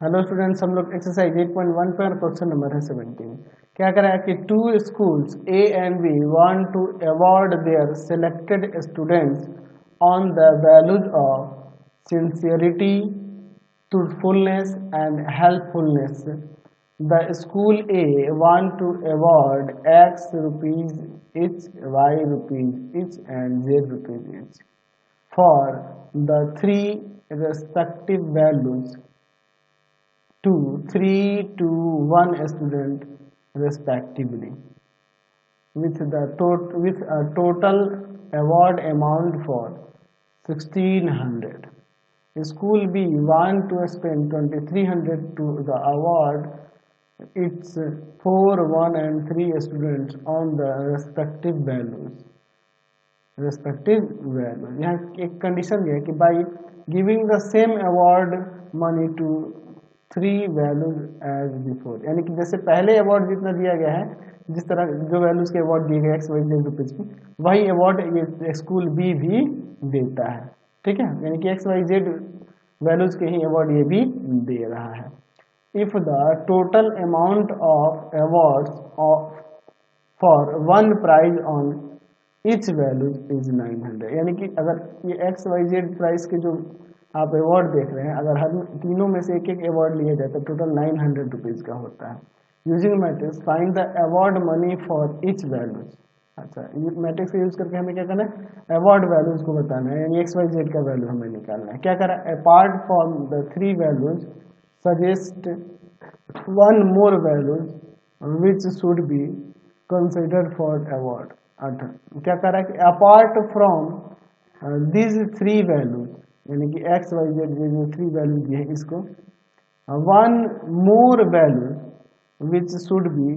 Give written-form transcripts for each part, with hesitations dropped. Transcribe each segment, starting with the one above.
Hello students, हम लोग exercise 8.1 पर क्वेश्चन नंबर है 17। क्या करा है कि two schools A and B want to award their selected students on the values of sincerity, truthfulness and helpfulness. The school A want to award X rupees each, Y rupees each and Z rupees each for the three respective values to 3 to 1 student respectively, with a total award amount for 1600. School B want to spend 2300 to the award its 4, 1 and 3 students on the respective values. यहाँ एक condition है कि by giving the same award money to 3 values as before, यानी कि जैसे पहले award जितना दिया गया है, जिस तरह जो वैल्यूज के अवार्ड दिए गए एक्स वाई जेड रुपीज की, वही अवार्ड ये स्कूल बी भी देता है। ठीक है, यानी कि एक्स वाई जेड वैल्यूज के ही अवार्ड ये भी दे रहा है। If the total amount of awards for one prize on each value is 900, यानी कि अगर ये एक्स वाई जेड प्राइस के जो आप अवार्ड देख रहे हैं, अगर हर तीनों में से एक एक अवार्ड लिया जाए तो टोटल 900 रुपीज़ का होता है। Using matrix find the award money for each values. अच्छा, मैट्रिक्स का यूज करके हमें क्या करना है, अवार्ड वैल्यूज को बताना है, यानी एक्स वाई जेड का वैल्यू हमें निकालना है। क्या करा, apart from the 3 values suggest 1 more values which should be considered for award. अच्छा, क्या कर रहा है कि अपार्ट फ्रॉम दिस 3 वैल्यूज, यानी कि एक्स वाई जेड जो 3 वैल्यूज दिए हैं, इसको 1 more value which should be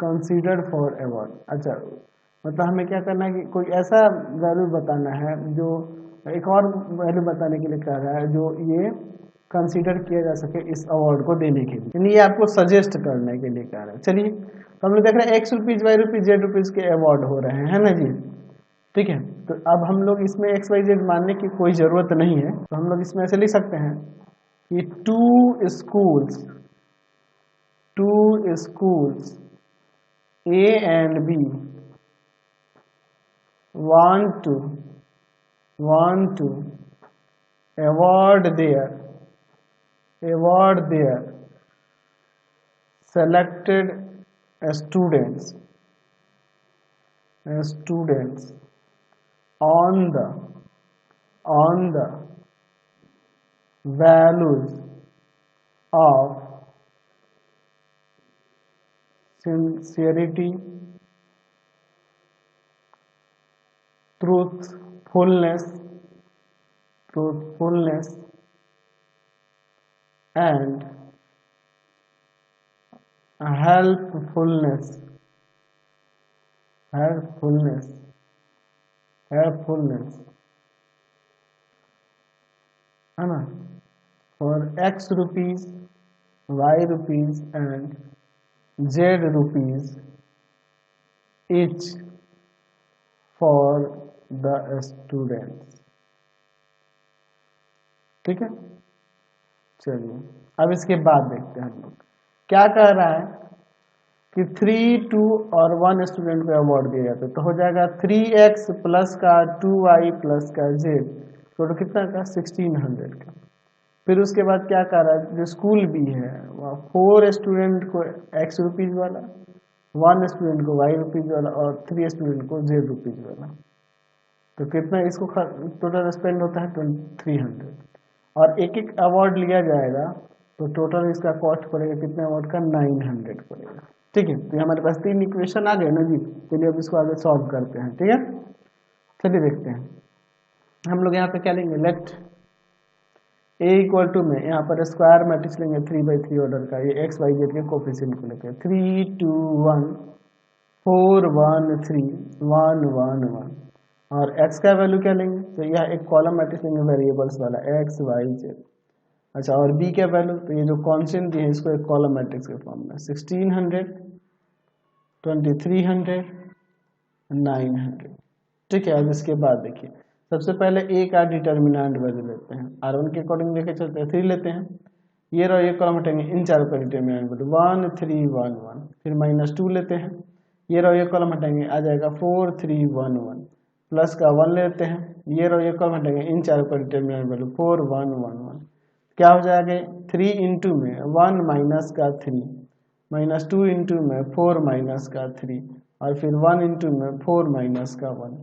considered for award. अच्छा, मतलब हमें क्या करना है कि कोई ऐसा वैल्यू बताना है जो एक और वैल्यू बताने के लिए कह रहा है जो ये कंसीडर किया जा सके इस अवार्ड को देने के लिए, यानी ये आपको सजेस्ट करने के लिए कह रहा है। चलिए, तो हम लोग देख रहे हैं x rupees y rupees z rupees के अवार्ड हो रहे हैं, है ना जी। ठीक है, तो अब हम लोग इसमें एक्स वाई जेड मानने की कोई ज़रूरत नहीं है, तो हम लोग इसमें ऐसे लिख सकते हैं कि two schools A and B want to award their selected students on the values of sincerity, truthfulness and helpfulness है ना, for X rupees, Y rupees and Z rupees each for the students। ठीक है, चलिए अब इसके बाद देखते हैं हम लोग क्या कह रहा है कि 3, 2 और 1 स्टूडेंट को अवार्ड दिया जाता है, तो हो जाएगा 3x प्लस का 2y प्लस का z, टोटल कितना का 1600 का। फिर उसके बाद क्या कह रहा है, जो स्कूल भी है वहाँ 4 स्टूडेंट को x रुपीज़ वाला, 1 स्टूडेंट को y रुपीज़ वाला और 3 स्टूडेंट को z रुपीज़ वाला, तो कितना इसको टोटल स्पेंड होता है 2300, और एक एक अवार्ड लिया जाएगा तो टोटल इसका कॉस्ट पड़ेगा कितने अवार्ड का 900 पड़ेगा। ठीक है, तो हमारे पास 3 इक्वेशन आ गए ना जी। चलिए अब इसको आगे सॉल्व करते हैं। ठीक है, चलिए देखते हैं हम लोग यहाँ पे क्या लेंगे, लेट ए इक्वल टू में यहाँ पर स्क्वायर मैट्रिक्स लेंगे 3/3 ऑर्डर का, ये एक्स वाई जेड के कोफिशिएंट को लेकर 3, 2, 1, 4, 1, 3, 1, 1, 1, और x का वैल्यू क्या लेंगे, तो यह एक कॉलम मैट्रिक्स लेंगे वेरिएबल्स वाला एक्स वाई जेड। अच्छा, और b का वैल्यू, तो ये जो कॉन्स्टेंट दिए हैं इसको एक कॉलम मैट्रिक्स के फॉर्म में 1600, 2300, 900। ठीक है, अब इसके बाद देखिए सबसे पहले a का डिटर्मिनेंट वैल्यू लेते हैं, r1 के अकॉर्डिंग लेके चलते हैं 3 लेते हैं, ये रहो ये कॉलम हटेंगे, इन चारों का डिटरमिनेंट वैल्यू 1 3 1 1, फिर -2 लेते हैं, ये रहो ये कॉलम हटेंगे, आ जाएगा 4 3 1 1, प्लस का 1 लेते हैं, ये रहो ये कॉलम हटेंगे, इन चारों का डिटरमिनेंट वैल्यू 4 1 1 1, क्या हो जाएगा 3 इंटू में 1 माइनस का 3, -2 इंटू में 4 माइनस का 3, और फिर 1 इंटू में 4 माइनस का 1,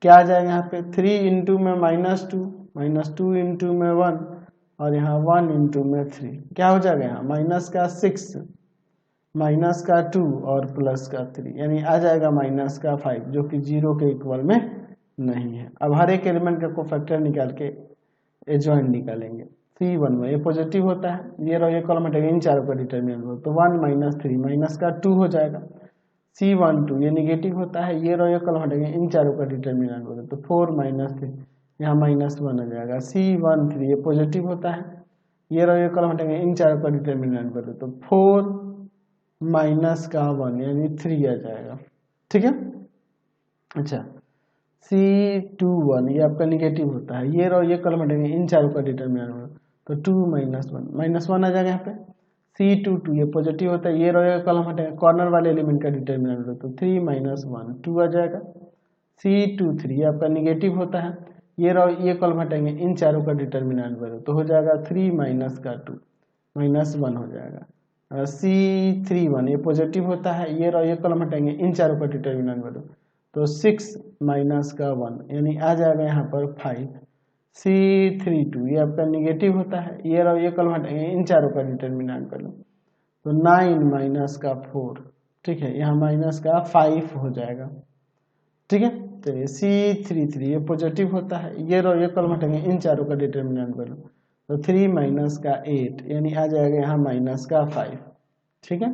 क्या आ जाएगा यहाँ पे 3 इंटू में -2 इंटू में 1, और यहाँ 1 इंटू में 3, क्या हो जाएगा यहाँ माइनस का 6, माइनस का 2 और प्लस का 3, यानी आ जाएगा माइनस का 5, जो कि 0 के इक्वल में नहीं है। अब हर एक एलिमेंट का कोफैक्टर निकाल के एडजॉइंट निकालेंगे। C1 में ये पॉजिटिव होता है, ये रहो ये कॉलम हटेगा, इन चारों का डिटरमिनेंट हो तो 1 - 3 माइनस का 2 हो जाएगा। C12 ये निगेटिव होता है, ये रहो ये कॉलम हटेगा, इन चारों का डिटरमिनेंट हो तो 4 - 3 यहाँ -1 आ जाएगा। C13 ये पॉजिटिव होता है, ये रहो ये कॉलम हटेगा, इन चारों का डिटरमिनेंट हो तो 4 माइनस का 1 यानी 3 आ जाएगा। ठीक है, अच्छा C21 ये आपका निगेटिव होता है, ये रहो ये कॉलम हटेंगे, इन चारों का डिटरमिनेंट होगा तो 2 - 1 आ जाएगा यहाँ पे। C22 ये पॉजिटिव होता है, ये रहो ये कॉलम हटेगा, कॉर्नर वाले एलिमेंट का डिटरमिनेंट होगा तो 3 - 1 2 आ जाएगा। C23 ये आपका निगेटिव होता है, ये रहो ये कॉलम हटेंगे, इन चारों का डिटरमिनेंट होगा तो हो जाएगा 3 माइनस का 2 -1 हो जाएगा। C31 ये पॉजिटिव होता है, ये रहो ये कॉलम हटेंगे, इन चारों का डिटरमिनेंट वैल्यू तो 6 माइनस का 1 यानी आ जाएगा यहाँ पर 5। C32 ये आपका निगेटिव होता है, ये रहो ये कॉलम हटेंगे, इन चारों का डिटरमिनेंट वैल्यू तो 9 माइनस का 4, ठीक है, यहाँ माइनस का 5 हो जाएगा। ठीक है, चलिए C33 ये पॉजिटिव होता है, ये रहो ये कॉलम हटेंगे, इन चारों का डिटरमिनेंट वैल्यू तो 3 माइनस का 8 यानी आ जाएगा यहाँ माइनस का 5। ठीक है,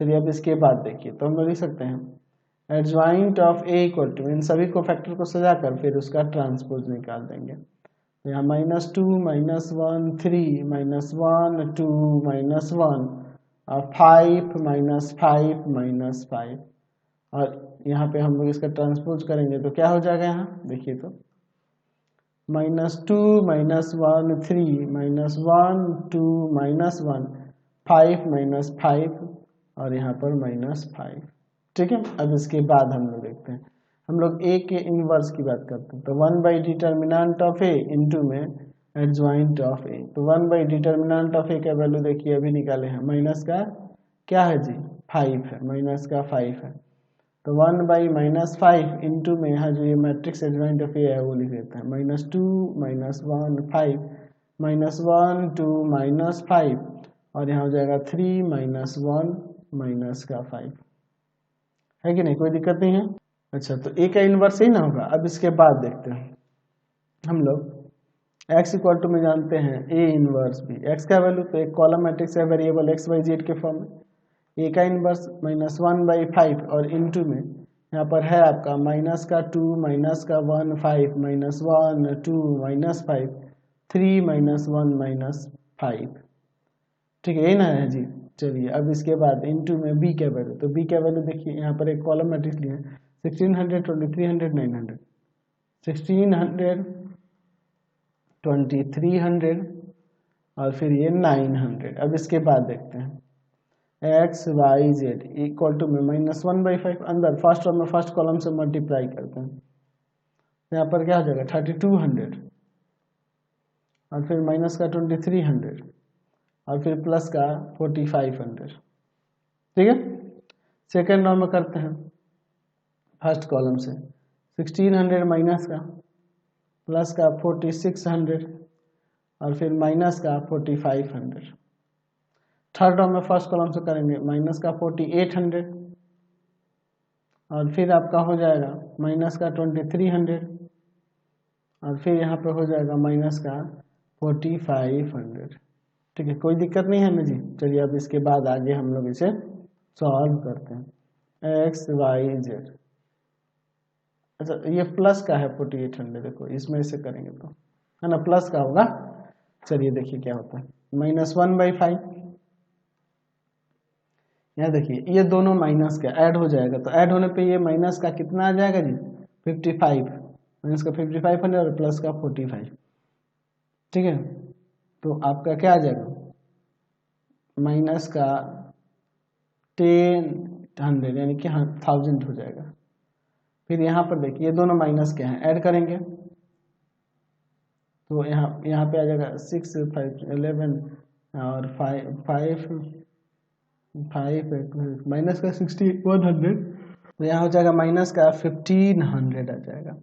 चलिए अब इसके बाद देखिए तो हम लोग लिख सकते हैं adjoint of A equal to, इन सभी को फैक्टर को सजाकर फिर उसका ट्रांसपोज निकाल देंगे। तो यहाँ -2 -1 3 -1 2 -1 और 5 -5 -5, और यहाँ पे हम लोग इसका ट्रांसपोज करेंगे तो क्या हो जाएगा यहाँ देखिए तो -2 -1 3 -1 2 -1 5 -5 और यहाँ पर -5। ठीक है, अब इसके बाद हम लोग देखते हैं, हम लोग ए के इनवर्स की बात करते हैं तो 1/डिटर्मिनेंट ऑफ ए इंटू में एडजॉइंट ऑफ ए, तो 1/डिटर्मिनेंट ऑफ ए का वैल्यू देखिए अभी निकाले हैं, माइनस का क्या है जी 5 है, माइनस का 5 है तो 1/-5 इंटू में यहाँ जो ये मैट्रिक्स एडजॉइंट ऑफ ए है वो लिख देते हैं -2 -1 5 -1 2 -5 और यहाँ हो जाएगा 3 -1 माइनस का 5, है कि नहीं, कोई दिक्कत नहीं है। अच्छा तो ए का इनवर्स ही ना होगा। अब इसके बाद देखते हैं हम लोग x इक्वल टू में जानते हैं ए इनवर्स भी, x का वैल्यू तो एक कॉलम मैट्रिक्स है वेरिएबल x y z के फॉर्म में, ए का इनवर्स -1/5 और इनटू में यहाँ पर है आपका माइनस का 2 माइनस का 1 5 -1 2 -5 3 -1 -5। ठीक है, यही ना है जी। चलिए अब इसके बाद इनटू में b का वैल्यू, तो b का वैल्यू देखिए यहाँ पर एक कॉलम मैट्रिक्स लिया है 1600 2300 900 1600 2300 और फिर ये 900। अब इसके बाद देखते हैं x y z equal to में -1/5 अंदर फर्स्ट और में फर्स्ट कॉलम से मल्टीप्लाई करते हैं, यहाँ पर क्या हो जाएगा 3200 और फिर माइनस का 2300 और फिर प्लस का 4500। ठीक है, सेकेंड रो में करते हैं फर्स्ट कॉलम से 1600 माइनस का प्लस का 4600 और फिर माइनस का 4500। थर्ड रो में फर्स्ट कॉलम से करेंगे माइनस का 4800 और फिर आपका हो जाएगा माइनस का 2300 और फिर यहाँ पे हो जाएगा माइनस का 4500। ठीक है, कोई दिक्कत नहीं है ना जी। चलिए अब इसके बाद आगे हम लोग इसे सॉल्व करते हैं x y z। अच्छा ये प्लस का है 4800, देखो इसमें से करेंगे तो है ना प्लस का होगा। चलिए देखिए क्या होता है -1/5, यहाँ देखिए ये दोनों माइनस का ऐड हो जाएगा तो ऐड होने पे ये माइनस का कितना आ जाएगा जी 55, माइनस का 5500 और प्लस का 45। ठीक है, तो आपका क्या आ जाएगा माइनस का 1000 यानी कि 1000 हो जाएगा। फिर यहाँ पर देखिए ये दोनों माइनस के हैं, ऐड करेंगे तो यहाँ पे आ जाएगा 6 5 11 और 5 माइनस का 100 तो यहाँ हो जाएगा माइनस का 1500 आ जाएगा।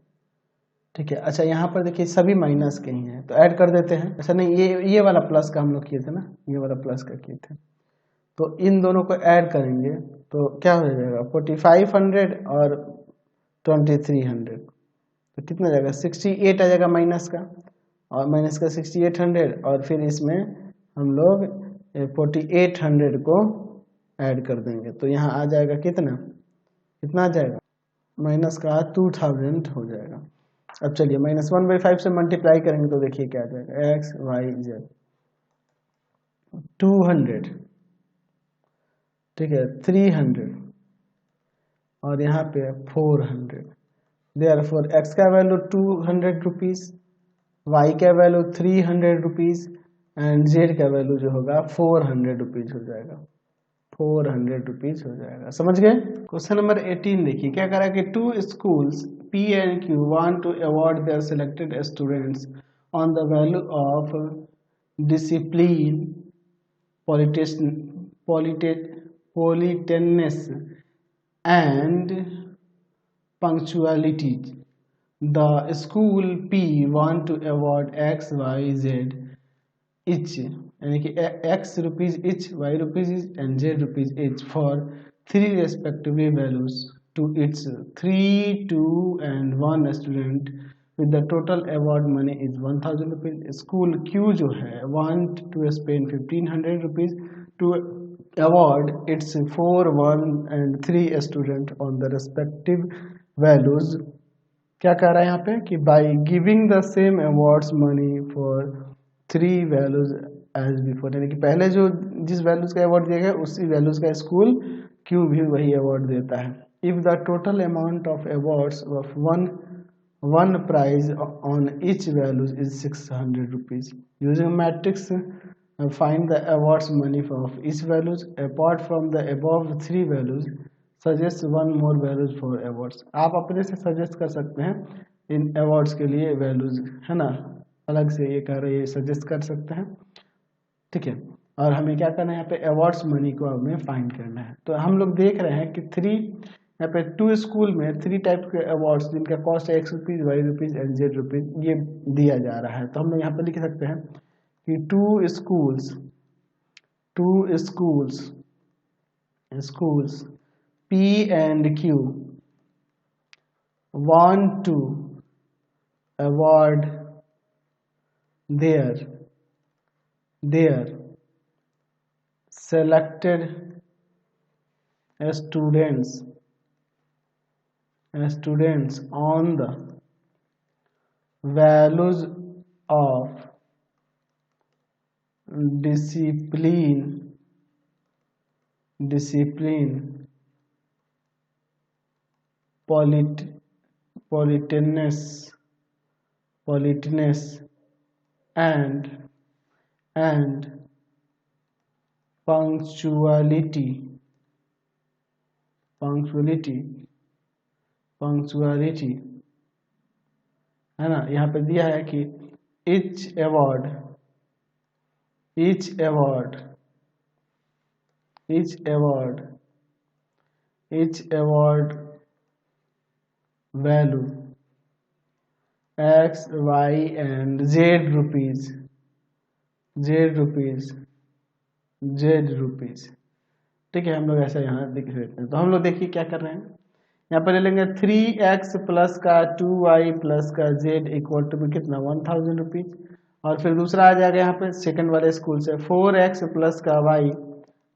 ठीक है। अच्छा यहाँ पर देखिए सभी माइनस के ही हैं तो ऐड कर देते हैं। अच्छा नहीं, ये वाला प्लस का हम लोग किए थे ना, ये वाला प्लस का किए थे, तो इन दोनों को ऐड करेंगे तो क्या हो जाएगा 4500 और 2300 तो कितना जाएगा 68 आ जाएगा माइनस का, और माइनस का 6800 और फिर इसमें हम लोग 4800 को ऐड कर देंगे तो यहाँ आ जाएगा कितना आ जाएगा माइनस का 2000 हो जाएगा। अब चलिए -1/5 से मल्टीप्लाई करेंगे तो देखिए क्या आ जाएगा x y z 200, ठीक है, 300 और यहाँ पे 400। देयरफॉर x का वैल्यू 200 रुपीज़, y का वैल्यू 300 रुपीज़ एंड z का वैल्यू जो होगा 400 रुपीज़ हो जाएगा, 400 रुपीज़ हो जाएगा। समझ गए। क्वेश्चन नंबर 18 देखिए क्या कह रहा है कि 2 schools P and Q want to award their selected students on the value of discipline, politeness and punctuality. The school P want to award X, Y, Z each, यानी कि X rupees each, Y rupees each and Z rupees each for 3 respective values to its 3, 2 and 1 student with the total award money is 1000 rupees. School Q जो है want to spend 1500 rupees to award its 4, 1 and 3 student on the respective values. क्या कह रहा है यहाँ पे कि by giving the same awards money for 3 values as before, यानी कि पहले जो जिस वैल्यूज का अवार्ड दिया गया उसी वैल्यूज का स्कूल क्यू भी वही अवार्ड देता है। If the total amount of awards of one prize on each values is 600 rupees using matrix find the awards money of each values apart from the above 3 values suggest 1 more values for awards. आप अपने से suggest कर सकते हैं इन awards के लिए values, है ना, अलग से ये कह रहे हैं सजेस्ट कर सकते हैं। ठीक है, और हमें क्या करना है यहाँ पे अवार्ड्स मनी को हमें फाइंड करना है। तो हम लोग देख रहे हैं कि 3 यहाँ पे 2 स्कूल में 3 टाइप के अवार्ड्स जिनका कॉस्ट है X rupees, Y rupees and Z rupees ये दिया जा रहा है। तो हम लोग यहाँ पे लिख सकते हैं कि 2 schools P and Q want to award their selected students on the values of discipline, politeness and punctuality, है ना। यहाँ पे दिया है कि each award value X, Y and Z rupees, ठीक है। हम लोग ऐसा यहाँ लिख देते हैं। तो हम लोग देखिए क्या कर रहे हैं, यहाँ पर ले लेंगे 3x प्लस का 2y प्लस का z इक्वल टू में कितना 1000 रुपीज, और फिर दूसरा आ जाएगा यहाँ पे सेकंड वाले स्कूल से 4x प्लस का y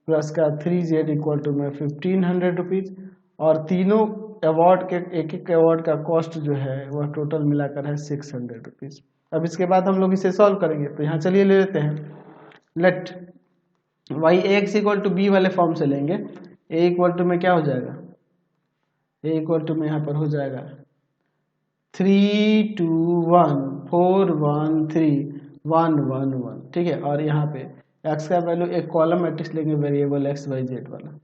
प्लस का 3z इक्वल टू में 1500 रुपीज, और तीनों अवार्ड के एक अवार्ड का कॉस्ट जो है वह टोटल मिलाकर है 600 रुपीज। अब इसके बाद हम लोग इसे सॉल्व करेंगे। तो यहाँ चलिए ले लेते हैं, let y ax equal to b वाले फॉर्म से लेंगे। a इक्वल टू में क्या हो जाएगा, a इक्वल टू में यहाँ पर हो जाएगा 3 2 1 4 1 3 1 1 1, ठीक है। और यहाँ पे एक्स का वैल्यू एक कॉलम मैट्रिक्स लेंगे वेरिएबल एक्स वाई जेड वाला,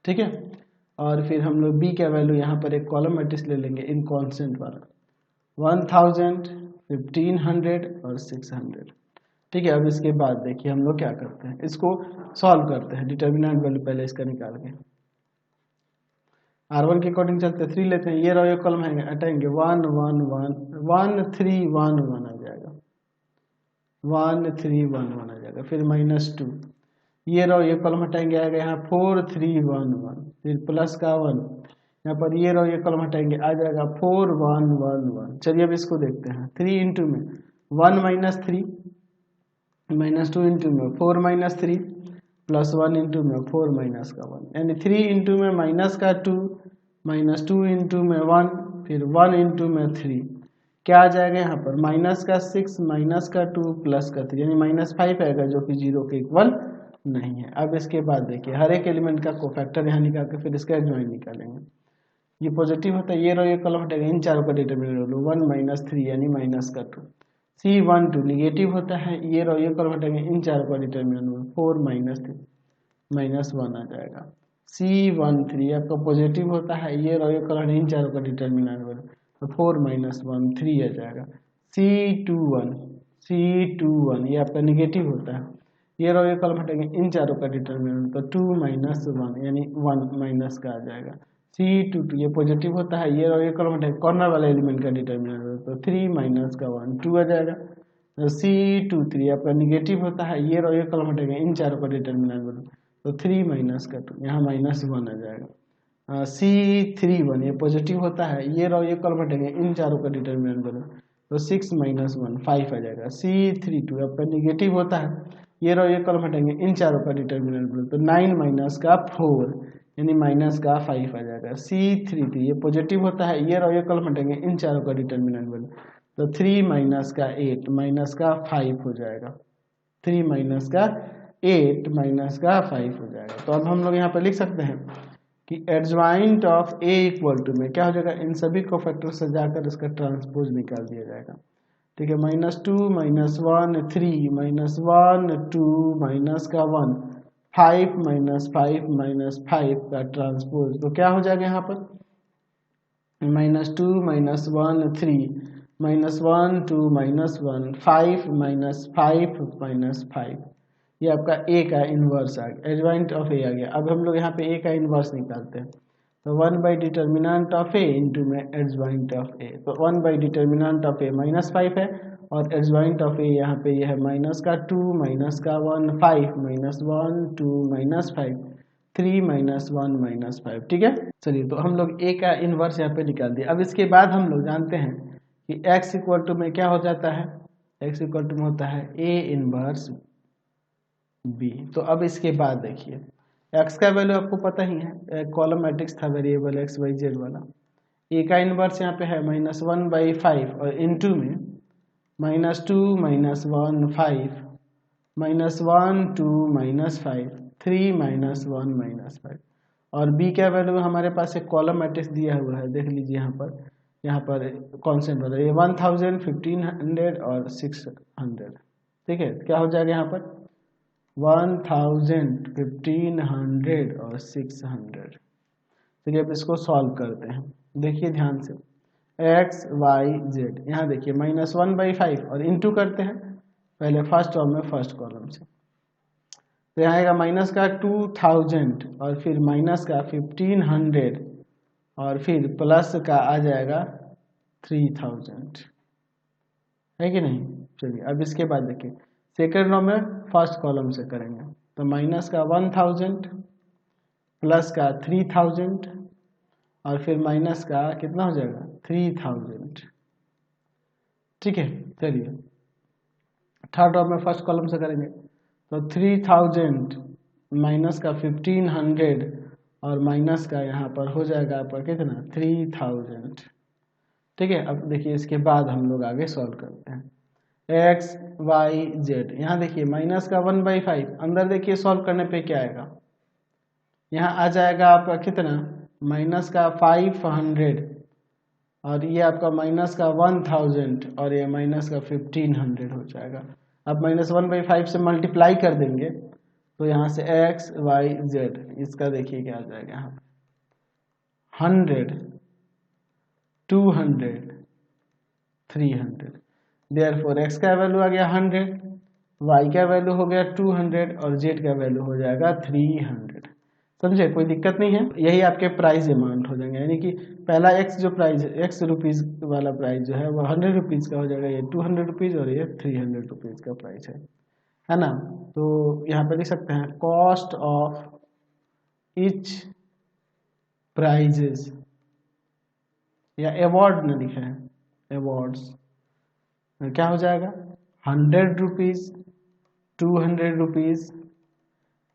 ठीक है। और फिर हम लोग बी का वैल्यू यहाँ पर एक कॉलम मैट्रिक्स ले लेंगे इन कॉन्स्टेंट वाला 1000, 1500 और 600, ठीक है। अब इसके बाद देखिए हम लोग क्या करते हैं, इसको सॉल्व करते हैं। डिटर्मिनेंट वैल्यू पहले इसका निकाल के R1 के अकॉर्डिंग चलते हैं, 3 लेते हैं, ये रो ये कॉलम है हटाएंगे 1 1 1 1 3 1 1 आ जाएगा, 1 3 1 1 आ जाएगा। फिर -2, ये रो ये कॉलम हटाएंगे आएगा यहाँ 4 3 1 1, फिर प्लस का 1, यहाँ पर ये रो ये कॉलम हटाएंगे आ जाएगा 4 1 1 1। चलिए अब इसको देखते हैं, 3 इंटू में 1 - 3 -2 इंटू में 4 - 3 प्लस 1 इंटू में 4 माइनस का 1, यानी 3 इंटू में माइनस का 2 -2 इंटू में 1 फिर 1 इंटू में 3, क्या आ जाएगा यहाँ पर माइनस का 6 माइनस का 2 प्लस का 3, यानी -5 आएगा जो कि 0 के इक्वल नहीं है। अब इसके बाद देखिए हर एक एलिमेंट का कोफैक्टर यहाँ निकाल के फिर इसका एडजॉइंट निकालेंगे। ये पॉजिटिव होता है, ये रो ये कॉलम हटेगा, इन चारों का डिटरमिनेंट लो 1 - 3 यानी माइनस का 2। C12 निगेटिव होता है, ये रो ये कॉलम हटेंगे, इन चारों का डिटरमिनेंट 4 - 3 -1 आ जाएगा। C13 आपका पॉजिटिव होता है, ये रो ये कॉलम इन चारों का डिटरमिनेंट तो 4 - 1 3 आ जाएगा। C21 ये आपका निगेटिव होता है, ये रो ये कॉलम हटेंगे, इन चारों का डिटरमिनेंट तो 2 - 1 यानी 1 माइनस का आ जाएगा। C22 ये पॉजिटिव होता है, ये रो ये कॉलम हटेंगे, कॉर्नर वाले एलिमेंट का डिटरमिनेंट तो 3 - 1 2 आ जाएगा। तो C23 आपका निगेटिव होता है, ये रो ये कॉलम हटेंगे, इन चारों का डिटरमिनेंट तो 3 माइनस का 2 यहाँ -1 आ जाएगा। C31 ये पॉजिटिव होता है, ये रो ये कॉलम हटेंगे, इन चारों का डिटरमिनेंट बनो तो 6 - 1 5 आ जाएगा। C32 आपका निगेटिव होता है, ये रो ये कॉलम हटेंगे, इन चारों का डिटरमिनेंट बनो तो 9 माइनस का 4 यानी माइनस का 5 आ जाएगा। C33 ये पॉजिटिव होता है, ये रो ये कॉलम हटेंगे, इन चारों का डिटरमिनेंट बनो तो 3 माइनस का 8 माइनस का 5 हो जाएगा। 3 माइनस का 8 माइनस का 5 हो जाएगा। तो अब हम लोग यहाँ पर लिख सकते हैं कि adjoint of A equal to में क्या हो जाएगा, इन सभी को फैक्टर से जाकर इसका ट्रांसपोज निकाल दिया जाएगा, ठीक है। -2 - 1 3 -1 2 माइनस का 1 5 -5 -5 का ट्रांसपोज तो क्या हो जाएगा यहाँ पर -2 - 1 3 -1 2 -1 5 -5 ये आपका A का इन्वर्स आ गया, एडजॉइंट ऑफ A आ गया। अब हम लोग यहाँ पे A का इन्वर्स निकालते हैं तो 1 by determinant of A into में एडजॉइंट ऑफ A, तो 1 बाई डिटर्मिनेंट ऑफ A -5 है और एडजॉइंट ऑफ A यहाँ पे ये है माइनस का 2 माइनस का 1 5 -1 2 -5 3 -1 -5, ठीक है। चलिए तो हम लोग A का इन्वर्स यहाँ पे निकाल दिया। अब इसके बाद हम लोग जानते हैं कि x इक्वल टू में क्या हो जाता है, x इक्वल टू में होता है A इन्वर्स B। तो अब इसके बाद देखिए x का वैल्यू आपको पता ही है, कॉलम मैट्रिक्स था वेरिएबल एक्स वाई जेड वाला। A का इन्वर्स यहाँ पे है -1/5 और इनटू में -2 - 1 5 -1 2 -5 3 -1 -5 और B का वैल्यू हमारे पास एक कॉलम मैट्रिक्स दिया हुआ है, देख लीजिए यहाँ पर कॉन्स्टेंट वाला ये 1000 1500 और 600, ठीक है। क्या हो जाएगा यहाँ पर 1000 1500 और 600। चलिए अब इसको सॉल्व करते हैं, देखिए ध्यान से x y z, यहाँ देखिए -1/5 और इनटू करते हैं पहले फर्स्ट रो में फर्स्ट कॉलम से, तो यहाँ आएगा माइनस का 2000 और फिर माइनस का 1500 और फिर प्लस का आ जाएगा 3000, है कि नहीं। चलिए अब इसके बाद देखिए सेकेंड रो में फर्स्ट कॉलम से करेंगे तो माइनस का 1000 प्लस का 3000 और फिर माइनस का कितना हो जाएगा 3000, ठीक है। चलिए थर्ड रो में फर्स्ट कॉलम से करेंगे तो 3000 माइनस का 1500 और माइनस का यहाँ पर हो जाएगा आपका कितना 3000, ठीक है। अब देखिए इसके बाद हम लोग आगे सॉल्व करते हैं x y z, यहाँ देखिए माइनस का 1/5 अंदर देखिए सॉल्व करने पे क्या आएगा, यहाँ आ जाएगा आपका कितना माइनस का 500 और ये आपका माइनस का 1000 और ये माइनस का 1500 हो जाएगा। अब -1/5 से मल्टीप्लाई कर देंगे तो यहाँ से x y z, इसका देखिए क्या आ जाएगा यहाँ पे 100 200 300। देयरफॉर x का वैल्यू आ गया 100, y का वैल्यू हो गया 200 और z का वैल्यू हो जाएगा 300। समझे, कोई दिक्कत नहीं है। यही आपके प्राइस अमाउंट हो जाएंगे, यानी कि पहला x जो प्राइस x रुपीज़ वाला प्राइस जो है वो 100 रुपीज़ का हो जाएगा, ये 200 रुपीज़ और ये 300 रुपीज़ का प्राइस है ना। तो यहाँ पे लिख सकते हैं कॉस्ट ऑफ ईच प्राइजेस, या अवार्ड ने लिखा है अवार्ड्स, क्या हो जाएगा 100 रुपीज़ 200 रुपीज़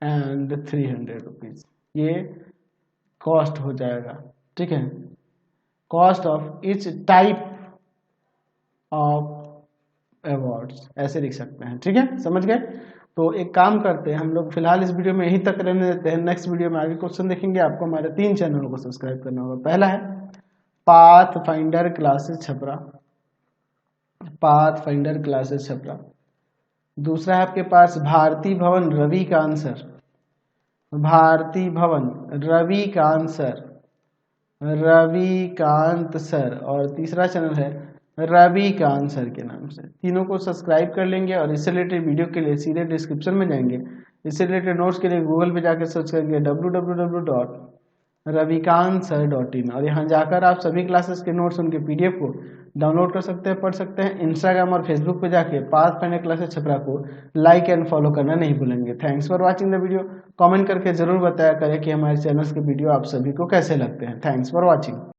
एंड 300 रुपीज़, ये कॉस्ट हो जाएगा। ठीक है, cost of each type of awards ऐसे लिख सकते हैं। ठीक है, समझ गए। तो एक काम करते हैं हम लोग फिलहाल इस वीडियो में यहीं तक रहने देते हैं, नेक्स्ट वीडियो में आगे क्वेश्चन देखेंगे। आपको हमारे 3 चैनलों को सब्सक्राइब करना होगा। पहला है path finder classes Chhapra, path finder classes Chhapra. दूसरा है आपके पास भारती भवन रविकांत सर, भारती भवन रविकांत सर, रविकांत सर। और तीसरा चैनल है रविकांत सर के नाम से। तीनों को सब्सक्राइब कर लेंगे और इससे रिलेटेड वीडियो के लिए सीधे डिस्क्रिप्शन में जाएंगे। इससे रिलेटेड नोट्स के लिए गूगल पे जाकर सर्च करेंगे www.ravikantsir.in और यहाँ जाकर आप सभी क्लासेस के नोट्स उनके PDF को डाउनलोड कर सकते हैं, पढ़ सकते हैं। इंस्टाग्राम और फेसबुक पे जाके पाथ फाइंडर क्लासेस छपरा को लाइक एंड फॉलो करना नहीं भूलेंगे। Thanks for watching the video. Comment करके जरूर बताया करें कि हमारे चैनल्स के वीडियो आप सभी को कैसे लगते हैं। Thanks for watching.